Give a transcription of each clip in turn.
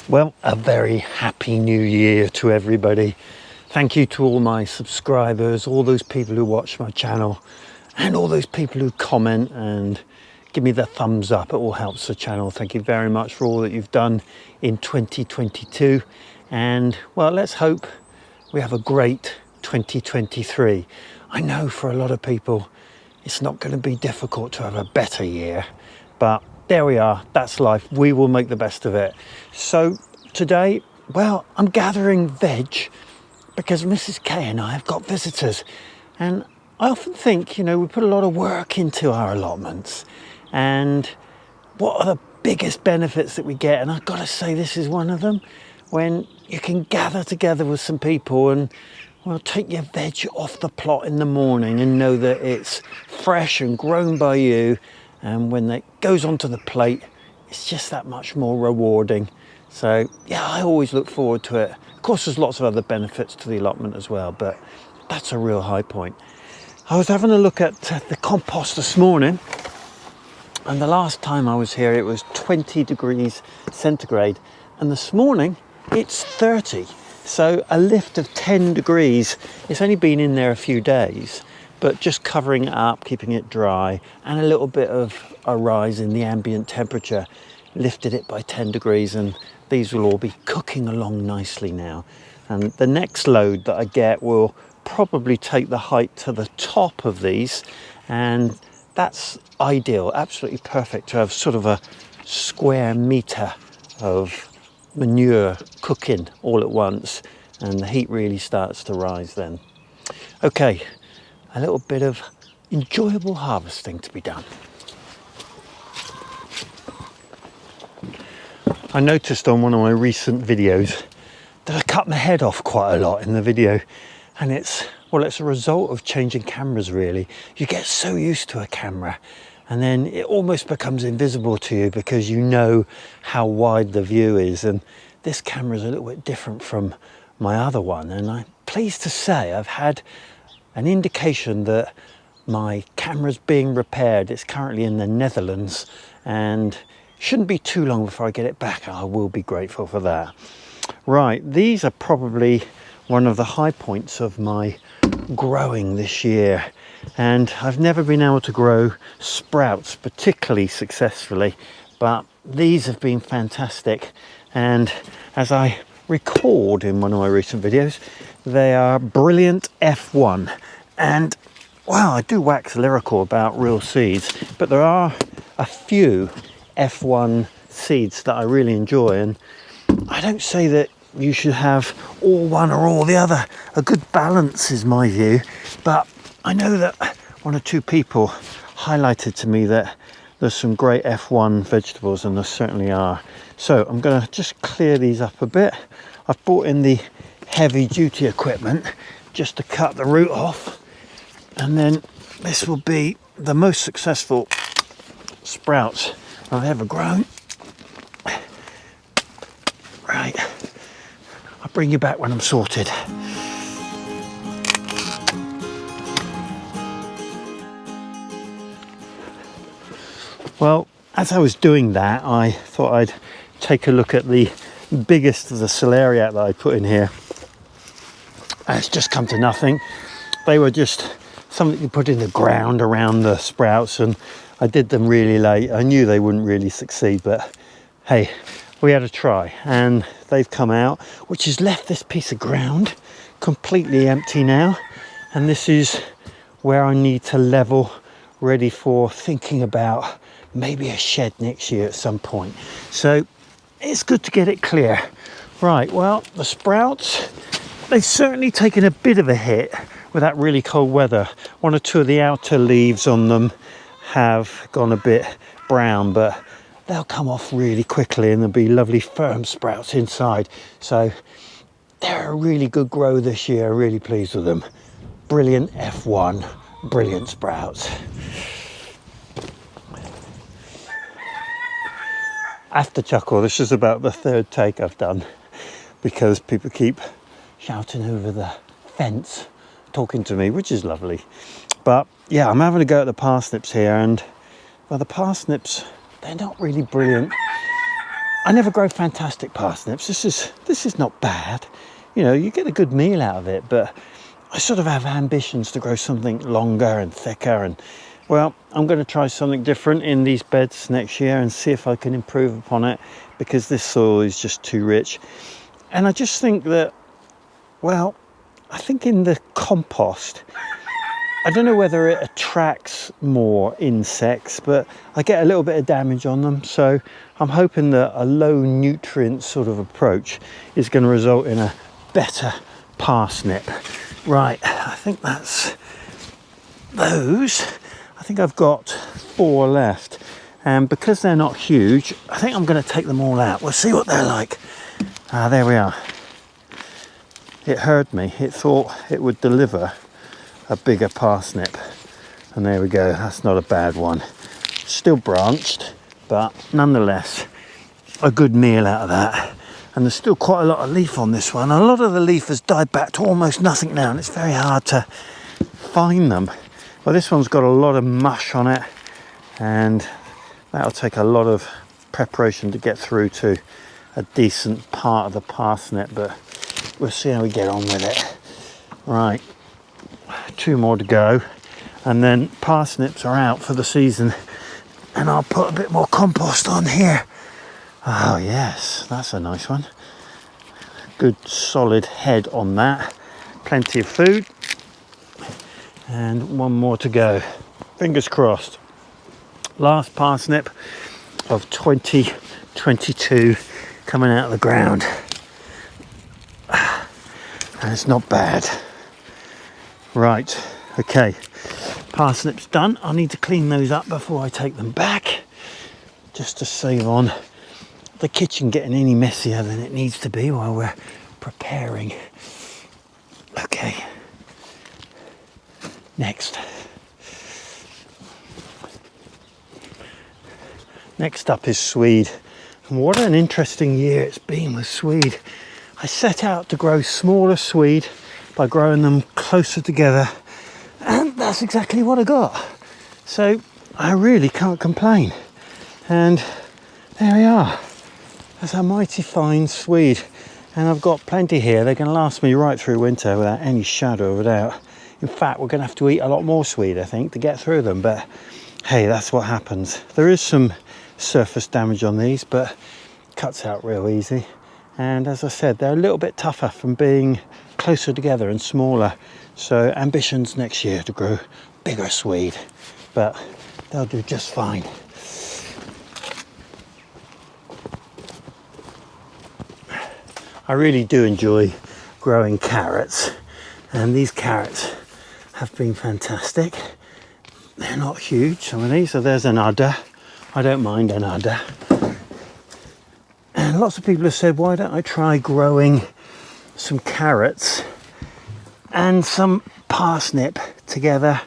Well, a very happy new year to everybody. Thank you to all my subscribers, all those people who watch my channel, and all those people who comment and give me the thumbs up. It all helps the channel. Thank you very much for all that you've done in 2022. And well, let's hope we have a great 2023. I know for a lot of people, it's not going to be difficult to have a better year, but there we are. That's life. We will make the best of it. So today, well, I'm gathering veg because Mrs. K and I have got visitors. And I often think, you know, we put a lot of work into our allotments. And what are the biggest benefits that we get? And I've got to say, this is one of them. When you can gather together with some people and, well, take your veg off the plot in the morning and know that it's fresh and grown by you. And when it goes onto the plate, it's just that much more rewarding. So yeah, I always look forward to it. Of course, there's lots of other benefits to the allotment as well, but that's a real high point. I was having a look at the compost this morning, and the last time I was here, it was 20 degrees centigrade. And this morning, it's 30. So a lift of 10 degrees. It's only been in there a few days, but just covering it up, keeping it dry, and a little bit of a rise in the ambient temperature lifted it by 10 degrees, and these will all be cooking along nicely now. And the next load that I get will probably take the height to the top of these, and that's ideal, absolutely perfect to have sort of a square meter of manure cooking all at once, and the heat really starts to rise then. Okay. A little bit of enjoyable harvesting to be done. I noticed on one of my recent videos that I cut my head off quite a lot in the video, and it's a result of changing cameras really. You get so used to a camera and then it almost becomes invisible to you because you know how wide the view is, and this camera is a little bit different from my other one, and I'm pleased to say I've had an indication that my camera's being repaired. It's currently in the Netherlands and shouldn't be too long before I get it back. I will be grateful for that. Right, these are probably one of the high points of my growing this year, and I've never been able to grow sprouts particularly successfully, but these have been fantastic. And as I record in one of my recent videos, they are brilliant F1, and wow, I do wax lyrical about real seeds, but there are a few F1 seeds that I really enjoy, and I don't say that you should have all one or all the other. A good balance is my view, but I know that one or two people highlighted to me that there's some great F1 vegetables, and there certainly are. So I'm going to just clear these up a bit. I've brought in the heavy duty equipment just to cut the root off, and then this will be the most successful sprouts I've ever grown. Right, I'll bring you back when I'm sorted. Well, as I was doing that, I thought I'd take a look at the biggest of the celeriac that I put in here. It's just come to nothing. They were just something you put in the ground around the sprouts, and I did them really late. I knew they wouldn't really succeed, but hey, we had a try, and they've come out, which has left this piece of ground completely empty now. And this is where I need to level, ready for thinking about maybe a shed next year at some point. So it's good to get it clear. Right, well, the sprouts, they've certainly taken a bit of a hit with that really cold weather. One or two of the outer leaves on them have gone a bit brown, but they'll come off really quickly and there'll be lovely firm sprouts inside. So they're a really good grow this year. Really pleased with them. Brilliant F1, brilliant sprouts. I have to chuckle. This is about the third take I've done because people keep shouting over the fence, talking to me, which is lovely. But yeah, I'm having a go at the parsnips here, and well, the parsnips, they're not really brilliant. I never grow fantastic parsnips. This is not bad. You know, you get a good meal out of it, but I sort of have ambitions to grow something longer and thicker, and well, I'm going to try something different in these beds next year and see if I can improve upon it, because this soil is just too rich. And I just think that, well, I think in the compost, I don't know whether it attracts more insects, but I get a little bit of damage on them. So I'm hoping that a low nutrient sort of approach is going to result in a better parsnip. Right, I think that's those. I think I've got 4 left. And because they're not huge, I think I'm going to take them all out. We'll see what they're like. There we are. It heard me. It thought it would deliver a bigger parsnip. And there we go. That's not a bad one. Still branched, but nonetheless, a good meal out of that. And there's still quite a lot of leaf on this one. A lot of the leaf has died back to almost nothing now, and it's very hard to find them. Well, this one's got a lot of mush on it, and that'll take a lot of preparation to get through to a decent part of the parsnip, but we'll see how we get on with it. Right, 2 more to go, and then parsnips are out for the season, and I'll put a bit more compost on here. Oh yes, that's a nice one. Good solid head on that. Plenty of food. And 1 more to go. Fingers crossed. Last parsnip of 2022 coming out of the ground. And it's not bad. Right, okay. Parsnips done. I need to clean those up before I take them back, just to save on the kitchen getting any messier than it needs to be while we're preparing. Okay. Next up is Swede. And what an interesting year it's been with Swede. I set out to grow smaller Swede by growing them closer together, and that's exactly what I got. So I really can't complain. And there we are. That's a mighty fine Swede. And I've got plenty here. They're going to last me right through winter without any shadow of a doubt. In fact, we're going to have to eat a lot more Swede, I think, to get through them. But hey, that's what happens. There is some surface damage on these, but it cuts out real easy. And as I said, they're a little bit tougher from being closer together and smaller. So ambitions next year to grow bigger Swede, but they'll do just fine. I really do enjoy growing carrots, and these carrots have been fantastic. They're not huge, some of these, so there's an udder. I don't mind an udder. And lots of people have said, why don't I try growing some carrots and some parsnip together,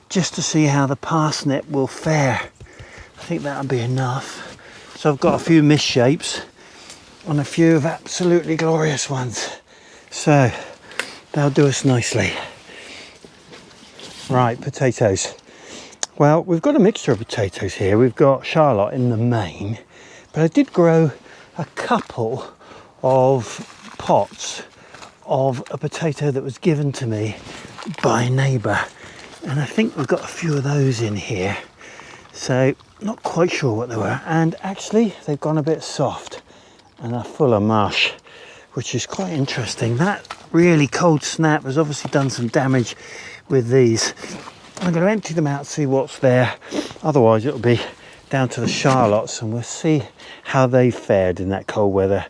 just to see how the parsnip will fare. I think that'll be enough. So I've got a few misshapes and a few of absolutely glorious ones. So they'll do us nicely. Right, potatoes. Well, we've got a mixture of potatoes here. We've got Charlotte in the main, but I did grow a couple of pots of a potato that was given to me by a neighbour, and I think we've got a few of those in here, so not quite sure what they were. And actually they've gone a bit soft and are full of mush, which is quite interesting. That really cold snap has obviously done some damage with these. I'm going to empty them out, see what's there. Otherwise it'll be down to the Charlottes, and we'll see how they fared in that cold weather.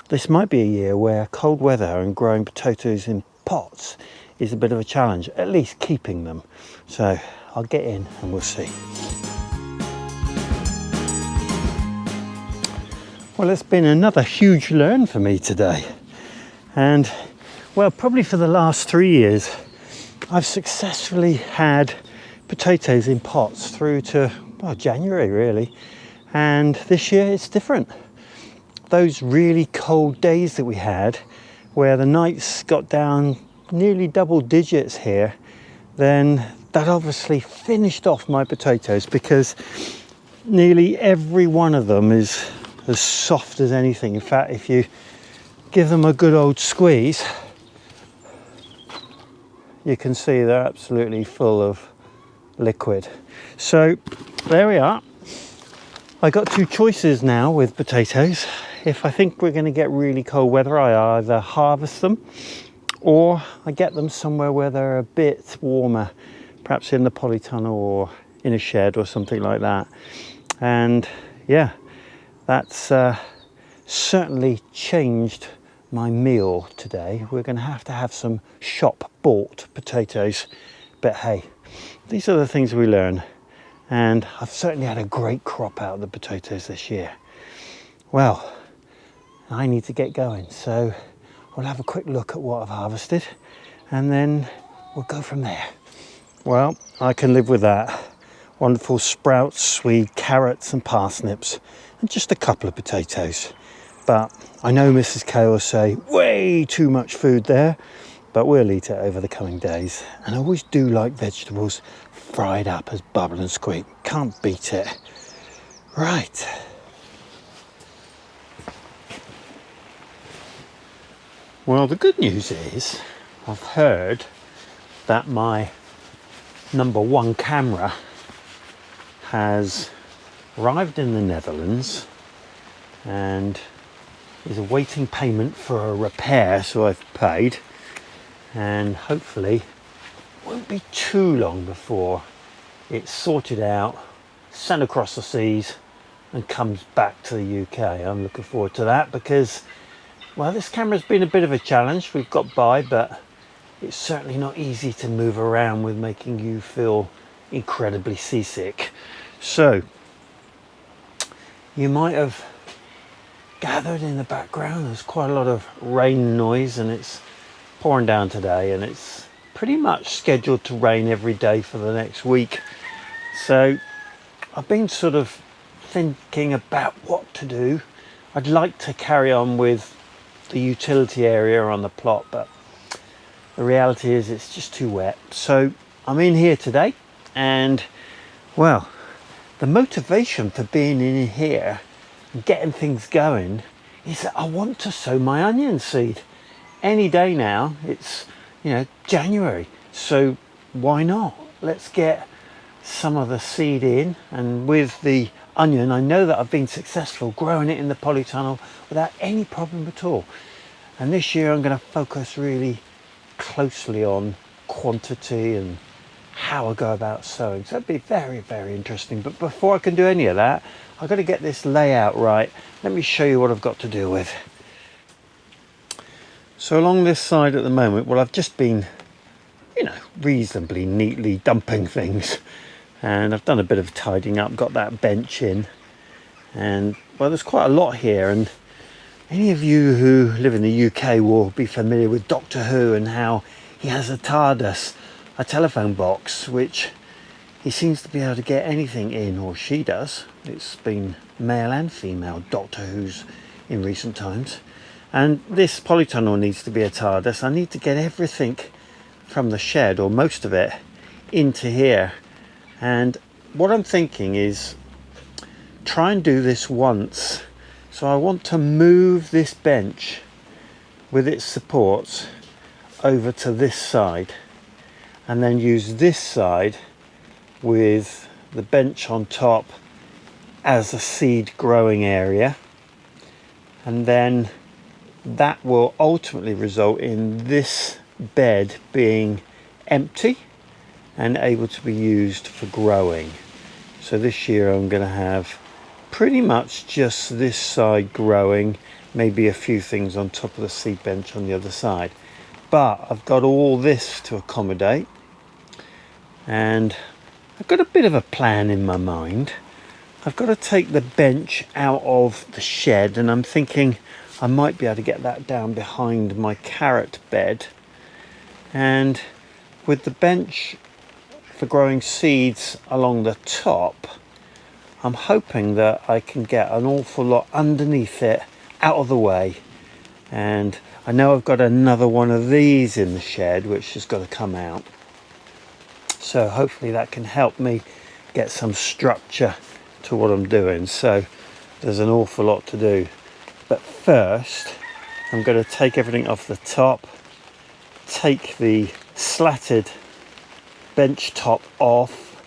This might be a year where cold weather and growing potatoes in pots is a bit of a challenge, at least keeping them. So I'll get in and we'll see. Well, it's been another huge learn for me today. And well, probably for the last 3 years, I've successfully had potatoes in pots through to, well, January really. And this year it's different. Those really cold days that we had, where the nights got down nearly double digits here, then that obviously finished off my potatoes, because nearly every one of them is as soft as anything. In fact, if you give them a good old squeeze, you can see they're absolutely full of liquid. So there we are. I got two choices now with potatoes. If I think we're going to get really cold weather, I either harvest them or I get them somewhere where they're a bit warmer, perhaps in the polytunnel or in a shed or something like that. And yeah, that's certainly changed my meal today. We're going to have some shop bought potatoes, but hey, these are the things we learn. And I've certainly had a great crop out of the potatoes this year. Well, I need to get going, so we'll have a quick look at what I've harvested and then we'll go from there. Well, I can live with that. Wonderful sprouts, Swede, carrots and parsnips, and just a couple of potatoes. But I know Mrs. K will say, way too much food there, but we'll eat it over the coming days. And I always do like vegetables fried up as bubble and squeak. Can't beat it. Right. Well, the good news is I've heard that my #1 camera has arrived in the Netherlands and is awaiting payment for a repair, so I've paid, and hopefully won't be too long before it's sorted out, sent across the seas and comes back to the UK. I'm looking forward to that because, well, this camera's been a bit of a challenge. We've got by, but it's certainly not easy to move around with, making you feel incredibly seasick. So you might have gathered in the background there's quite a lot of rain noise, and it's pouring down today, and it's pretty much scheduled to rain every day for the next week. So I've been sort of thinking about what to do. I'd like to carry on with the utility area on the plot, but the reality is it's just too wet. So I'm in here today, and well, the motivation for being in here and getting things going is that I want to sow my onion seed. Any day now, it's, you know, January, so why not? Let's get some of the seed in. And with the onion, I know that I've been successful growing it in the polytunnel without any problem at all. And this year I'm going to focus really closely on quantity and how I go about sowing. So it'd be very, very interesting. But before I can do any of that, I've got to get this layout right. Let me show you what I've got to deal with. So along this side at the moment, well, I've just been, you know, reasonably neatly dumping things, and I've done a bit of tidying up, got that bench in, and well, there's quite a lot here. And any of you who live in the UK will be familiar with Doctor Who and how he has a TARDIS, a telephone box, which he seems to be able to get anything in, or she does. It's been male and female Doctor Who's in recent times. And this polytunnel needs to be a TARDIS. I need to get everything from the shed, or most of it, into here. And what I'm thinking is try and do this once. So I want to move this bench with its supports over to this side, and then use this side with the bench on top as a seed growing area. And then that will ultimately result in this bed being empty and able to be used for growing. So this year I'm going to have pretty much just this side growing, maybe a few things on top of the seed bench on the other side. But I've got all this to accommodate, and I've got a bit of a plan in my mind. I've got to take the bench out of the shed, and I'm thinking I might be able to get that down behind my carrot bed. And with the bench for growing seeds along the top, I'm hoping that I can get an awful lot underneath it out of the way. And I know I've got another one of these in the shed which has got to come out. So hopefully that can help me get some structure to what I'm doing. So there's an awful lot to do. But first, I'm going to take everything off the top, take the slatted bench top off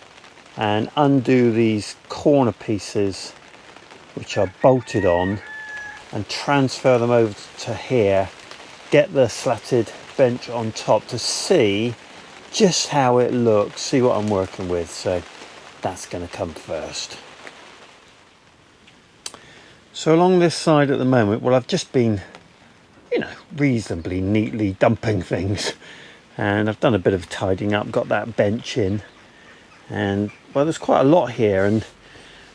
and undo these corner pieces which are bolted on and transfer them over to here, get the slatted bench on top to see just how it looks, see what I'm working with. So that's going to come first. So along this side at the moment, well, I've just been, reasonably neatly dumping things, and I've done a bit of tidying up, got that bench in, and well, there's quite a lot here. And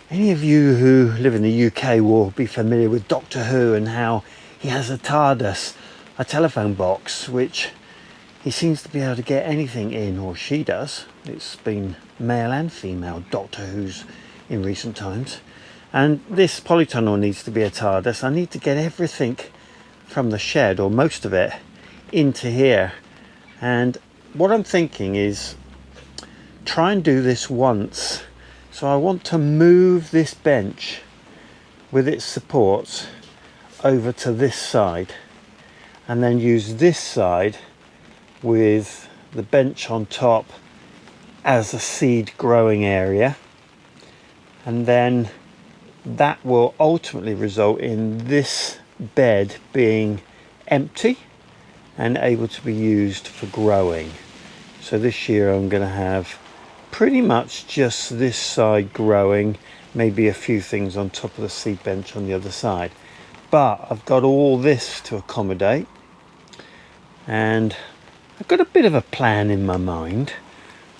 any of you who live in the UK will be familiar with Doctor Who and how he has a TARDIS, a telephone box, which he seems to be able to get anything in, or she does. It's been male and female Doctor Who's in recent times. And this polytunnel needs to be a TARDIS. I need to get everything from the shed, or most of it, into here. And what I'm thinking is try and do this once. So I want to move this bench with its supports over to this side, and then use this side with the bench on top as a seed growing area, and then that will ultimately result in this bed being empty and able to be used for growing. So this year I'm going to have pretty much just this side growing, maybe a few things on top of the seed bench on the other side. But I've got all this to accommodate, and I've got a bit of a plan in my mind.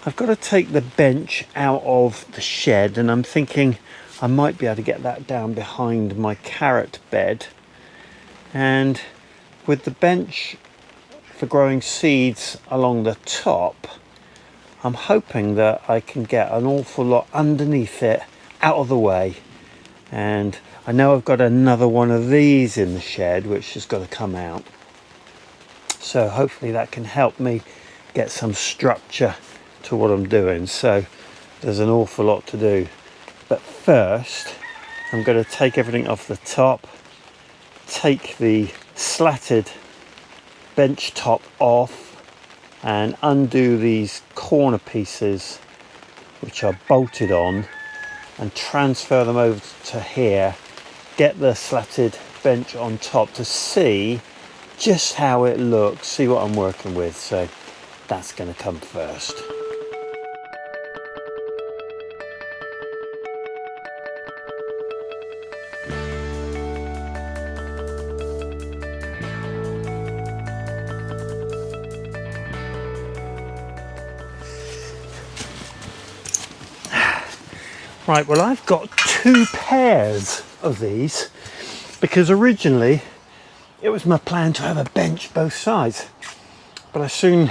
I've got to take the bench out of the shed, and I'm thinking I might be able to get that down behind my carrot bed. And with the bench for growing seeds along the top, I'm hoping that I can get an awful lot underneath it out of the way. And I know I've got another one of these in the shed which has got to come out. So hopefully that can help me get some structure to what I'm doing. So there's an awful lot to do. But first, I'm going to take everything off the top, take the slatted bench top off and undo these corner pieces which are bolted on, and transfer them over to here, get the slatted bench on top to see just how it looks, see what I'm working with. So that's going to come first. Right, well, I've got 2 pairs of these because originally it was my plan to have a bench both sides, but I soon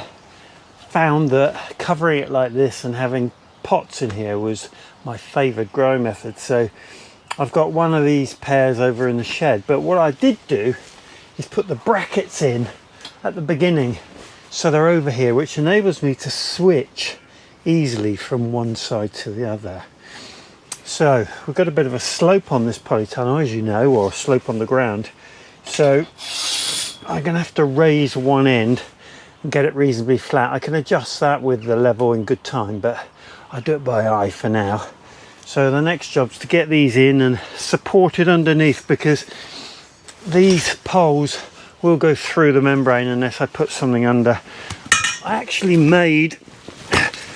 found that covering it like this and having pots in here was my favourite growing method. So I've got one of these pairs over in the shed, but what I did do is put the brackets in at the beginning so they're over here, which enables me to switch easily from one side to the other. So we've got a bit of a slope on this polytunnel, as you know, or a slope on the ground. So I'm going to have to raise one end and get it reasonably flat. I can adjust that with the level in good time, but I do it by eye for now. So the next job is to get these in and support it underneath, because these poles will go through the membrane unless I put something under. I actually made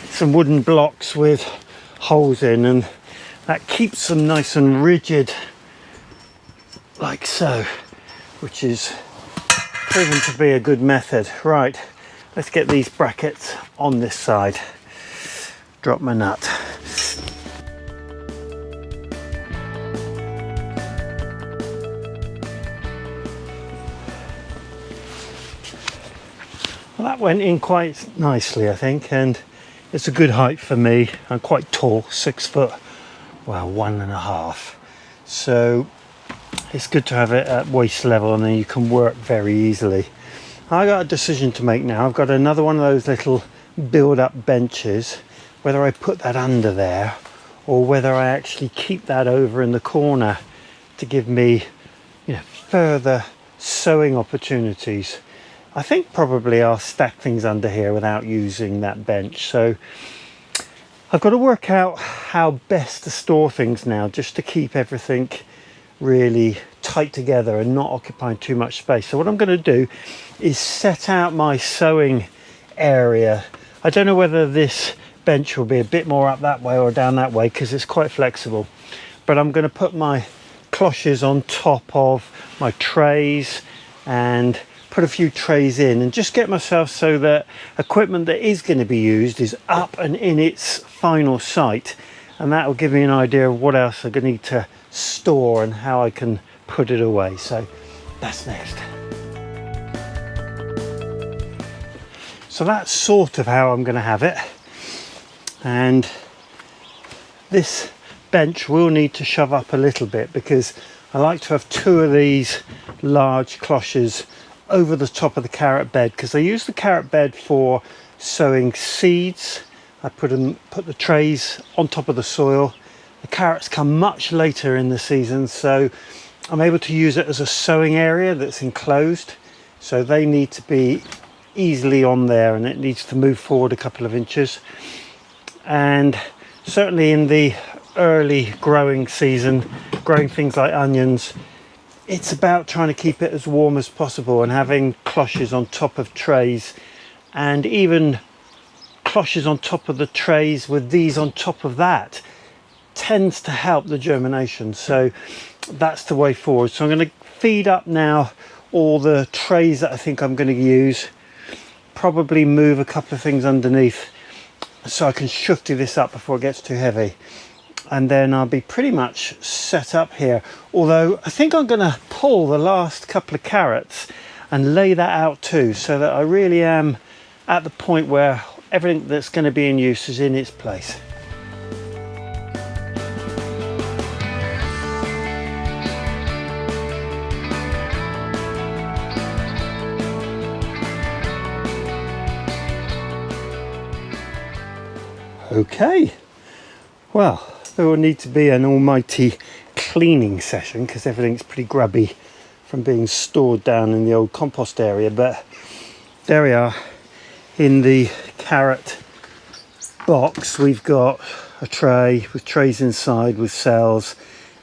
some wooden blocks with holes in, and that keeps them nice and rigid like so, which is proven to be a good method. Right, let's get these brackets on this side. Drop my nut. Well, that went in quite nicely, I think, and it's a good height for me. I'm quite tall, 6 foot. Well, 1.5. So it's good to have it at waist level, and then you can work very easily. I got a decision to make now. I've got another one of those little build-up benches, whether I put that under there or whether I actually keep that over in the corner to give me, further sowing opportunities. I think probably I'll stack things under here without using that bench. So I've got to work out how best to store things now, just to keep everything really tight together and not occupying too much space. So what I'm going to do is set out my sowing area. I don't know whether this bench will be a bit more up that way or down that way because it's quite flexible, but I'm going to put my cloches on top of my trays and put a few trays in and just get myself so that equipment that is going to be used is up and in its final site, and that will give me an idea of what else I'm going to need to store and how I can put it away. So that's next. So that's sort of how I'm going to have it, and this bench will need to shove up a little bit because I like to have two of these large cloches over the top of the carrot bed, because I use the carrot bed for sowing seeds. I put the trays on top of the soil. The carrots come much later in the season, so I'm able to use it as a sowing area that's enclosed, so they need to be easily on there and it needs to move forward a couple of inches. And certainly in the early growing season, growing things like onions, it's about trying to keep it as warm as possible, and having cloches on top of trays, and even cloches on top of the trays with these on top of that, tends to help the germination. So that's the way forward. So I'm going to feed up now all the trays that I think I'm going to use, probably move a couple of things underneath so I can shufty this up before it gets too heavy, and then I'll be pretty much set up here. Although I think I'm going to pull the last couple of carrots and lay that out too, so that I really am at the point where everything that's going to be in use is in its place. Okay, well, there will need to be an almighty cleaning session because everything's pretty grubby from being stored down in the old compost area, but there we are. In the carrot box we've got a tray with trays inside with cells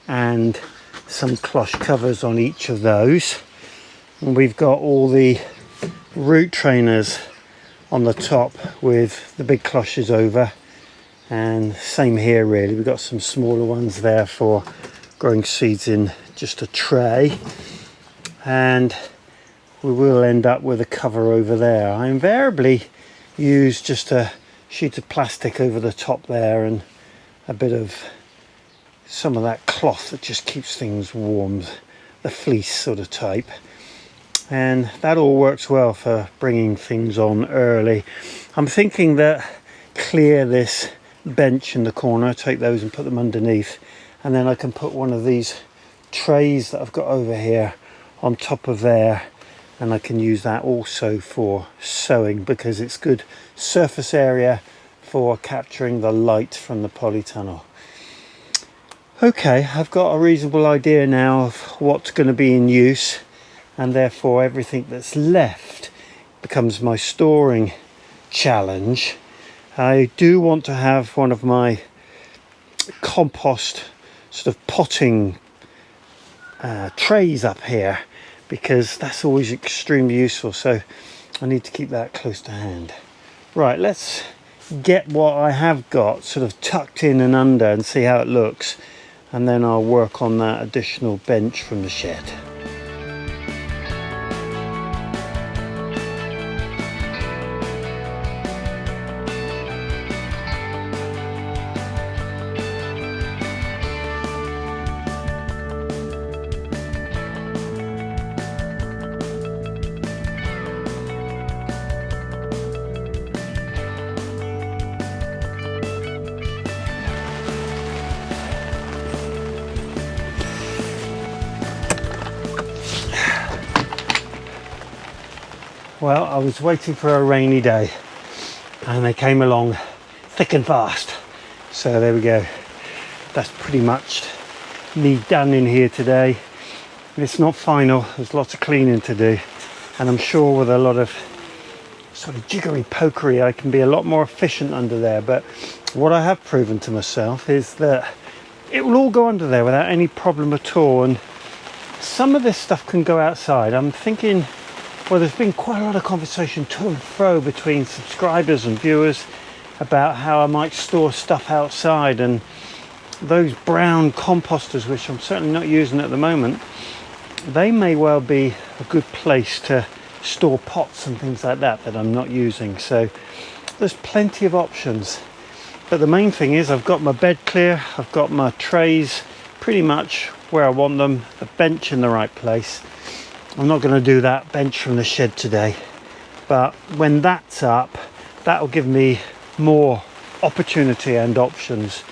and some cloche covers on each of those, and we've got all the root trainers on the top with the big cloches over. And same here really, we've got some smaller ones there for growing seeds in just a tray, and we will end up with a cover over there. I invariably use just a sheet of plastic over the top there and a bit of some of that cloth that just keeps things warm, the fleece sort of type, and that all works well for bringing things on early. I'm thinking that clear this bench in the corner, take those and put them underneath, and then I can put one of these trays that I've got over here on top of there, and I can use that also for sowing because it's good surface area for capturing the light from the polytunnel. Okay, I've got a reasonable idea now of what's going to be in use, and therefore everything that's left becomes my storing challenge. I do want to have one of my compost sort of potting trays up here because that's always extremely useful, so I need to keep that close to hand. Right, let's get what I have got sort of tucked in and under and see how it looks, and then I'll work on that additional bench from the shed. Well, I was waiting for a rainy day and they came along thick and fast. So there we go. That's pretty much me done in here today. It's not final, there's lots of cleaning to do, and I'm sure with a lot of sort of jiggery pokery I can be a lot more efficient under there. But what I have proven to myself is that it will all go under there without any problem at all, and some of this stuff can go outside. I'm thinking, well, there's been quite a lot of conversation to and fro between subscribers and viewers about how I might store stuff outside, and those brown composters, which I'm certainly not using at the moment, they may well be a good place to store pots and things like that I'm not using. So there's plenty of options, but the main thing is I've got my bed clear, I've got my trays pretty much where I want them, the bench in the right place. I'm not going to do that bench from the shed today, but when that's up, that'll give me more opportunity and options.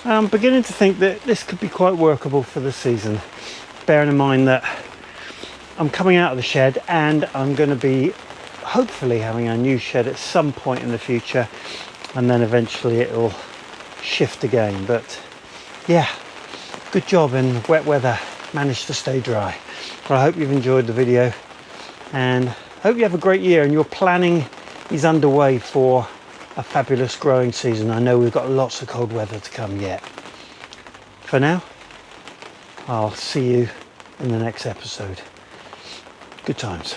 I'm beginning to think that this could be quite workable for the season, bearing in mind that I'm coming out of the shed and I'm going to be hopefully having a new shed at some point in the future, and then eventually it will shift again. But yeah, good job in wet weather, managed to stay dry. Well, I hope you've enjoyed the video and hope you have a great year and your planning is underway for a fabulous growing season. I know we've got lots of cold weather to come yet. For now, I'll see you in the next episode. Good times.